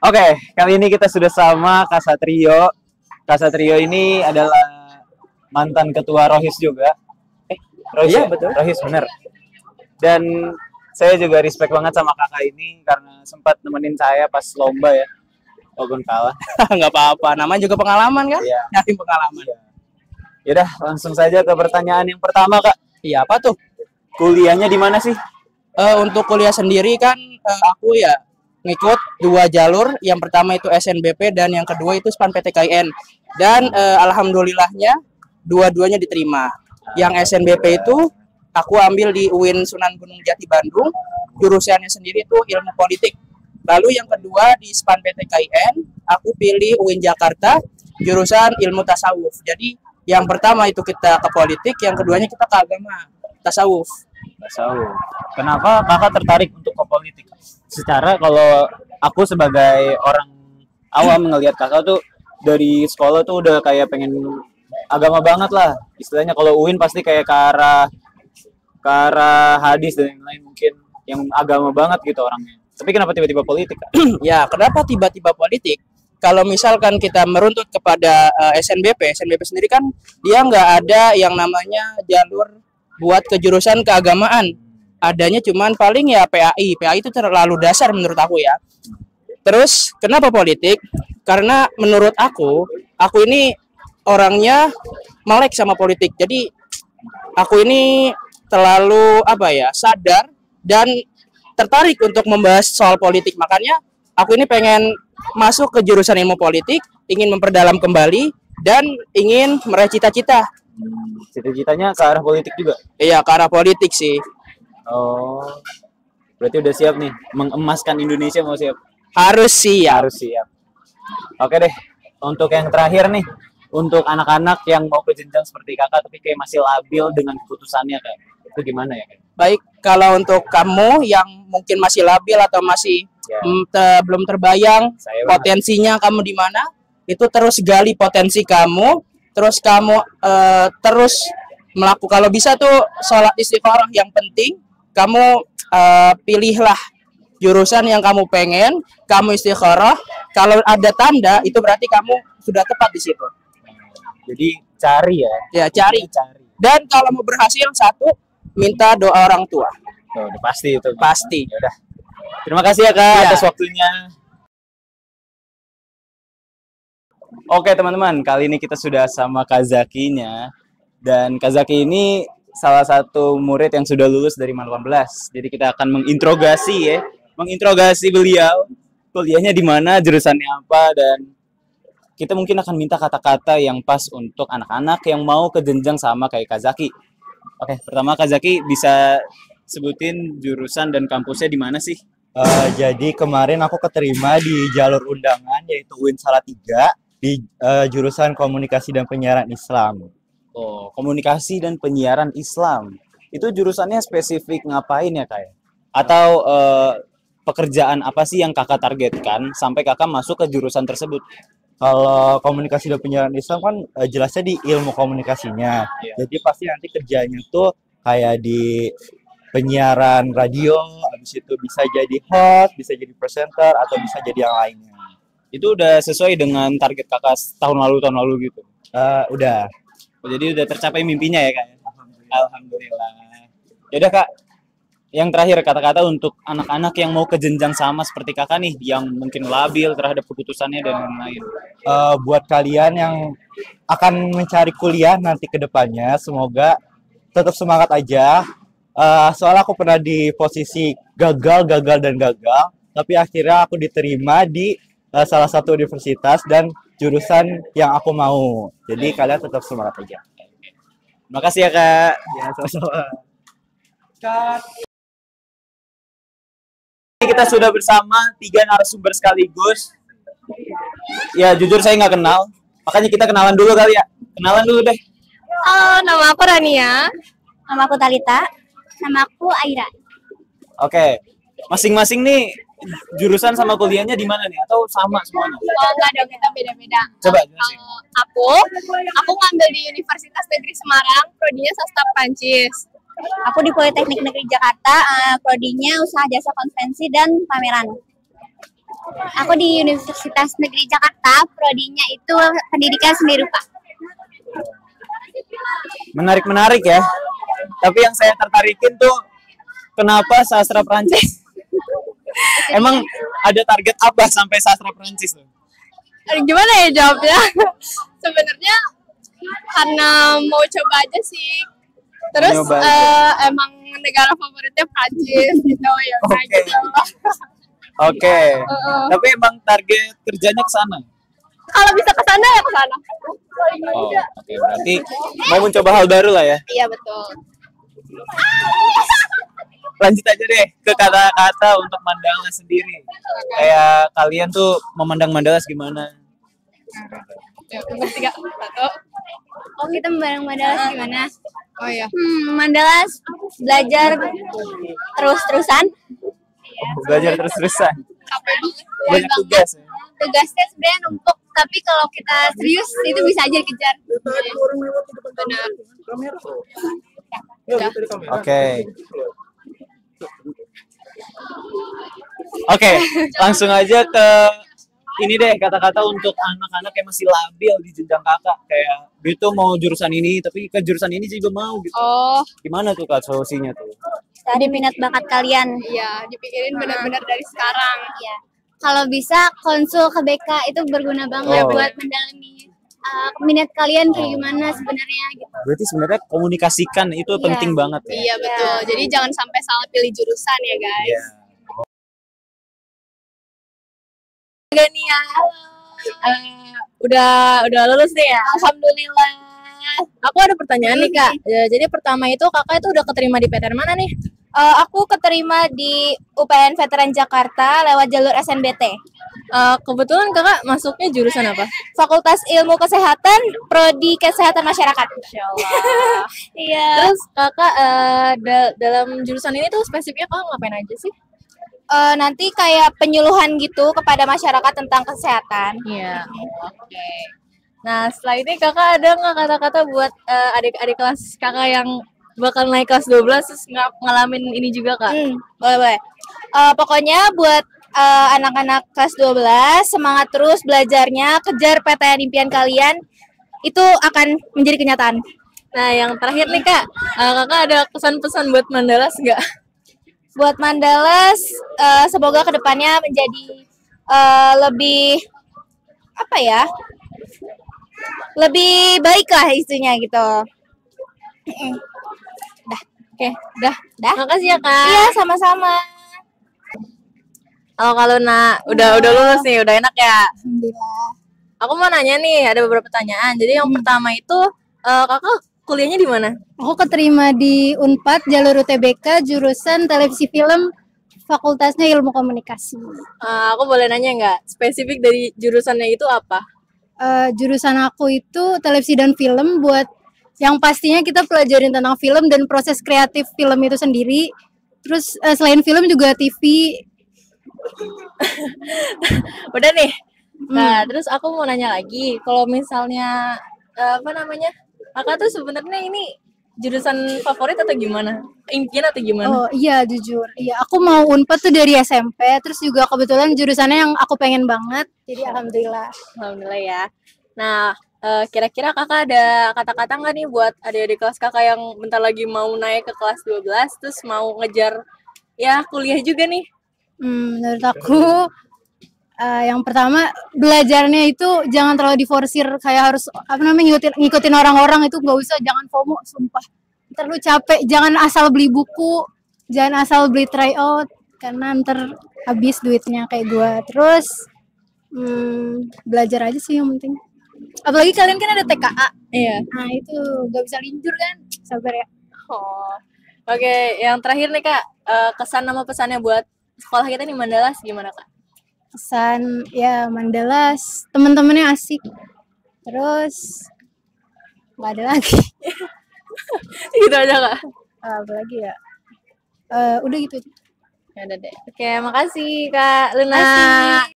Oke, kali ini kita sudah sama Kak Satrio. Kak Satrio ini adalah mantan ketua Rohis juga. Rohis Iya, ya? betul. Rohis bener. Dan saya juga respect banget sama kakak ini karena sempat nemenin saya pas lomba ya, walaupun kalah. Nggak apa-apa, namanya juga pengalaman kan? Iya. Nyari pengalaman. Yaudah, langsung saja ke pertanyaan yang pertama, Kak. Iya, apa tuh? Kuliahnya di mana sih? Untuk kuliah sendiri kan aku ya ngikut dua jalur. Yang pertama itu SNBP dan yang kedua itu SPAN PTKIN. Dan alhamdulillahnya dua-duanya diterima. Yang SNBP itu aku ambil di UIN Sunan Gunung Jati Bandung. Jurusannya sendiri itu ilmu politik. Lalu yang kedua di SPAN PTKIN aku pilih UIN Jakarta jurusan ilmu tasawuf. Jadi yang pertama itu kita ke politik, yang keduanya kita ke agama tasawuf. Tasawuf. Kenapa kakak tertarik untuk ke politik? Secara kalau aku sebagai orang awam ngelihat kakak tuh dari sekolah tuh udah kayak pengen agama banget lah. Istilahnya kalau UIN pasti kayak ke arah hadis dan lain-lain, mungkin yang agama banget gitu orangnya. Tapi kenapa tiba-tiba politik, Kak? Ya, kenapa tiba-tiba politik? Kalau misalkan kita meruntut kepada SNBP sendiri kan dia nggak ada yang namanya jalur buat kejurusan keagamaan. Adanya cuman paling ya PAI. PAI itu terlalu dasar menurut aku ya. Terus kenapa politik? Karena menurut aku ini orangnya melek sama politik. Jadi aku ini terlalu sadar dan tertarik untuk membahas soal politik. Makanya aku ini pengen masuk ke jurusan ilmu politik, ingin memperdalam kembali dan ingin meraih cita-cita. Cita-citanya ke arah politik juga? Iya, ke arah politik sih. Oh, berarti udah siap nih mengemaskan Indonesia, mau siap? Harus sih ya. Harus siap. Oke deh, untuk yang terakhir nih, untuk anak-anak yang mau ke jenjang seperti kakak tapi kayak masih labil dengan keputusannya, kayak itu gimana ya? Baik, kalau untuk kamu yang mungkin masih labil atau masih belum terbayang potensinya kamu di mana, itu terus gali potensi kamu, terus kamu terus melakukan, kalau bisa tuh sholat istiqoroh. Yang penting kamu pilihlah jurusan yang kamu pengen, kamu istiqoroh. Kalau ada tanda itu berarti kamu sudah tepat di situ. Jadi cari ya. Ya, cari. Dan kalau mau berhasil, satu, minta doa orang tua. Tuh, udah pasti itu. Pasti. Ya udah. Terima kasih ya Kak atas waktunya. Oke teman-teman, kali ini kita sudah sama Kak Zakinya. Dan Kak Zaki ini salah satu murid yang sudah lulus dari MAN 18. Jadi kita akan menginterogasi beliau. Kuliahnya di mana, jurusannya apa, dan kita mungkin akan minta kata-kata yang pas untuk anak-anak yang mau ke jenjang sama kayak Kak Zaki. Oke, pertama Kak Zaki bisa sebutin jurusan dan kampusnya di mana sih? Jadi kemarin aku keterima di jalur undangan yaitu UIN Salatiga di jurusan Komunikasi dan Penyiaran Islam. Oh, Komunikasi dan Penyiaran Islam. Itu jurusannya spesifik ngapain ya Kak? Atau pekerjaan apa sih yang kakak targetkan sampai kakak masuk ke jurusan tersebut? Kalau Komunikasi dan Penyiaran Islam kan jelasnya di ilmu komunikasinya. Jadi pasti nanti kerjanya tuh kayak di penyiaran radio, habis itu bisa jadi host, bisa jadi presenter, atau bisa jadi yang lainnya. Itu udah sesuai dengan target kakak tahun lalu gitu? Udah. Jadi udah tercapai mimpinya ya Kak? Alhamdulillah. Yaudah Kak, yang terakhir kata-kata untuk anak-anak yang mau ke jenjang sama seperti kakak nih, yang mungkin labil terhadap keputusannya dan lain-lain. Buat kalian yang akan mencari kuliah nanti ke depannya, semoga tetap semangat aja. Soalnya aku pernah di posisi gagal, tapi akhirnya aku diterima di salah satu universitas dan jurusan yang aku mau. Jadi kalian tetap semangat aja. Makasih ya Kak. Ya, sama-sama. Kita sudah bersama 3 narasumber sekaligus. Ya jujur saya nggak kenal, makanya kita kenalan dulu kali ya. Kenalan dulu deh. Halo, nama aku Rania. Nama aku Talita. Nama aku Aira. Oke, masing-masing nih jurusan sama kuliahnya di mana nih? Atau sama semuanya? Oh, enggak dong, kita beda-beda. Coba jelasin. Aku ngambil di Universitas Negeri Semarang, prodinya Sastra Prancis. Aku di Politeknik Negeri Jakarta, prodinya Usaha Jasa Konvensi dan Pameran. Aku di Universitas Negeri Jakarta, prodinya itu pendidikan seni rupa. Menarik ya. Tapi yang saya tertarikin tuh kenapa sastra Prancis? Emang ada target apa sampai sastra Prancis tuh? Gimana ya jawabnya? Sebenarnya karena mau coba aja sih. Terus Nyoba aja. emang negara favoritnya Prancis gitu ya kayak Oke. gitu. Oke. Tapi emang target kerjanya ke sana. Kalau bisa ke sana ya ke sana. Oh, oke. Berarti mau mencoba hal baru lah ya. Iya betul. Lanjut aja deh ke kata-kata untuk Mandala sendiri. Kayak kalian tuh memandang Mandala gimana? Ya, bertiga. Satu. Oh kita memandang Mandalas gimana? Oh iya. Mandalas belajar terus-terusan. Belajar terus-terusan. Capek banget. Banyak tugas ya. Tugasnya sebenarnya numpuk, tapi kalau kita serius itu bisa aja dikejar. Benar. Oke. Oke, langsung aja ke ini deh kata-kata untuk anak-anak yang masih labil di jenjang kakak kayak gitu mau jurusan ini tapi ke jurusan ini juga mau gitu. Oh, Gimana tuh Kak solusinya tuh? tadi minat bakat kalian. Iya, dipikirin benar-benar dari sekarang. Iya. Kalau bisa konsul ke BK itu berguna banget Oh. buat mendalami minat kalian kayak Oh. gimana sebenarnya gitu. Berarti sebenarnya komunikasikan itu Iya. penting banget ya. Iya, betul. Jadi jangan sampai salah pilih jurusan ya, guys. Iya. Juga nih ya. Udah lulus deh ya. Alhamdulillah. Aku ada pertanyaan nih, Kak. Jadi pertama itu Kakak itu udah keterima di PTN mana nih? Aku keterima di UPN Veteran Jakarta lewat jalur SNBT. Kebetulan Kakak masuknya jurusan apa? Fakultas Ilmu Kesehatan, Prodi Kesehatan Masyarakat. Insyaallah. Iya. Terus Kakak dalam jurusan ini tuh spesifiknya Kakak ngapain aja sih? Nanti kayak penyuluhan gitu kepada masyarakat tentang kesehatan. Iya. Oke. Nah, setelah ini Kakak ada nggak kata-kata buat adik-adik kelas Kakak yang bakal naik kelas 12 terus ngalamin ini juga, Kak? Boleh. Pokoknya buat anak-anak kelas 12 semangat terus belajarnya, kejar PTN impian kalian, itu akan menjadi kenyataan. Nah, yang terakhir nih, Kak. Kakak ada pesan-pesan buat Mandalas nggak? Buat Mandalas, semoga kedepannya menjadi lebih apa ya? Lebih baik lah isunya gitu. Oke, dah. Dah. Makasih ya, Kak. Iya, sama-sama. Kalau udah lulus nih, udah enak ya. Alhamdulillah. Aku mau nanya nih, ada beberapa pertanyaan. Jadi yang pertama itu Kakak kuliahnya di mana? Aku keterima di Unpad jalur UTBK jurusan televisi film, fakultasnya ilmu komunikasi. Aku boleh nanya nggak? Spesifik dari jurusannya itu apa? Jurusan aku itu televisi dan film, buat yang pastinya kita pelajarin tentang film dan proses kreatif film itu sendiri. Terus selain film juga TV. Udah nih. Nah, terus aku mau nanya lagi, kalau misalnya apa namanya? Kakak tuh sebenarnya ini jurusan favorit atau gimana? Impian atau gimana? Oh iya, jujur. Iya, aku mau Unpad tuh dari SMP, terus juga kebetulan jurusannya yang aku pengen banget. Jadi alhamdulillah. Alhamdulillah ya. Nah, kira-kira Kakak ada kata-kata nggak nih buat adik-adik kelas Kakak yang bentar lagi mau naik ke kelas 12 terus mau ngejar ya kuliah juga nih? Menurut aku yang pertama belajarnya itu jangan terlalu diforsir, kayak harus apa namanya ngikutin orang-orang, itu nggak usah, jangan FOMO, sumpah. Ntar lu capek, jangan asal beli buku, jangan asal beli tryout, karena ntar habis duitnya kayak gua. Terus belajar aja sih yang penting. Apalagi kalian kan ada TKA. Iya. Nah itu nggak bisa linjur kan, sabar ya. Oh. Oke, yang terakhir nih Kak, kesan sama pesannya buat sekolah kita di Mandalas gimana Kak? Kesan ya Mandalas, teman-temannya asik. Terus nggak ada lagi. Gitu aja Kak. Apa lagi ya? Udah gitu. Ya udah deh. Oke, makasih Kak Luna. Makasih.